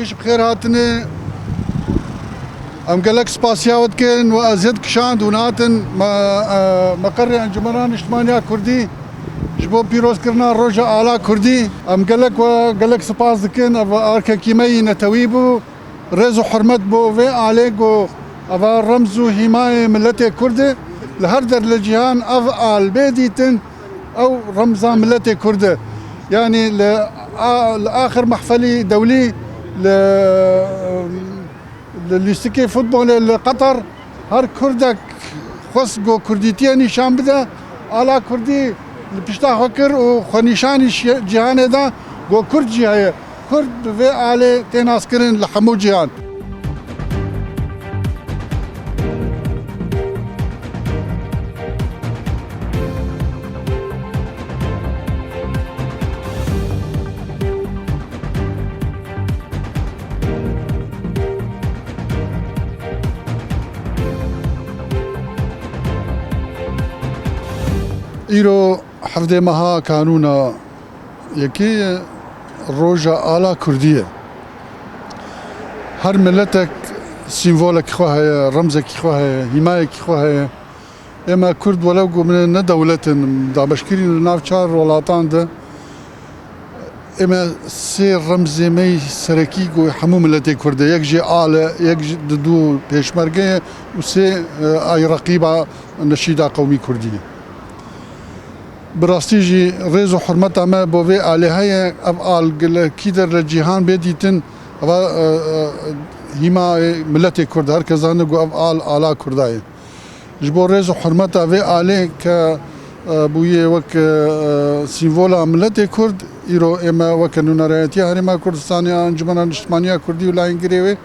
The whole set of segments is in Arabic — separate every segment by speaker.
Speaker 1: خش بخير هاتني ام قالك سباسياوت كان وازيد كشاند وناتن مقر انجمنان اجتماعية كردي جبو بيروز كرنا روجا آلا كردي ام قالك سباس كان اركا كيمي نتويبو رزو حرمت بو في عليكو افا رمزو حماية ملتي كردي لهردر للجهان افعال بيديتن او رمزا ملتي كردي يعني لاخر محفلي دولي لليستيكي فوتبول لقطر هر كردك خص جو كرديتي نشان بده على كردي بيشتا فكر وخنيشان جهان دا جو كرد جهه كرد في علي تناسكرين لحمو جهان إيرو حفظ مها كانونا يكي روجا آلا كردية هر ملتك سيمفولك خوها رمزك خوها حمايك خوها اما كرد ولو من دولة دا بشكرين نافشار ولاتان ده اما سي رمزي مي سركي جو حمو ملتي كردية يكجي آلا يكجي دو بيشمرقية وسي اي رقيبة نشيدة قومي كردية براستيجي ريزو حرمتا ما بوفي عليها افعال كيدر للجيهان بيديتن هما ملتي كرد هركزان جو افعال آلا كرداي جبو ريزو حرمتا في عليه ك بويه وك سيمفولا ملتي كرد ايرو اما وك نوناريتي هرما كردستانيا انجمنا اجتماعية كردي ولا انجريوي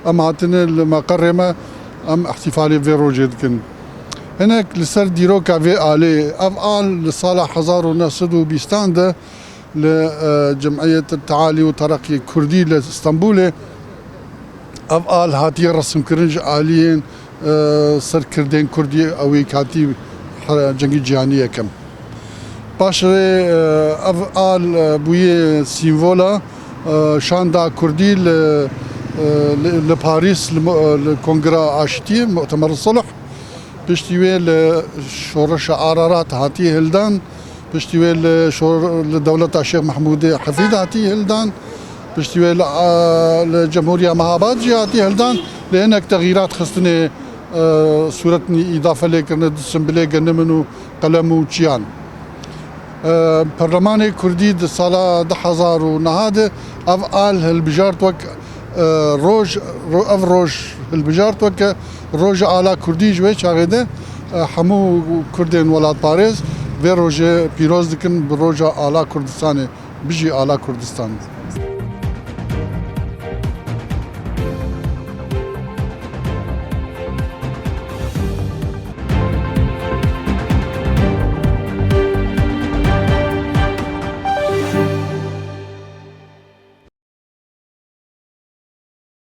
Speaker 1: ام هاتن المقرمة ام احتفالي في روجيدكن هناك لسر ديروكا في آلي أفعال لصالح 1920 ده لجمعية التعالي والترقي الكردي لإسطنبول أفعال هاتي رسم كرنج آليين سر كردين كردي أو كاتي جنگي جهانية كم باشري أفعال بوية سيمفولا شاندا كردي لباريس لكونغرا عاشتي مؤتمر الصلح بشتوي لشورش عرارات هاتي هلدان بشتوي لدولة الشيخ محمود حفيد هاتي هلدان بشتوي لجمهورية مهابادجي هاتي هلدان لأنك تغييرات خصني صورتني إضافة لكرنا دسمبلي قنمنو قلمو تشيان برلمان كردي سالة 10,000 ونهاد أفعال هالبجارت وك روج البجارت وك روج آلا كردي جوي شاغده حمو كردين ولاد باريس في روج بيروز دكن بروج آلا كردستان بيجي آلا كردستان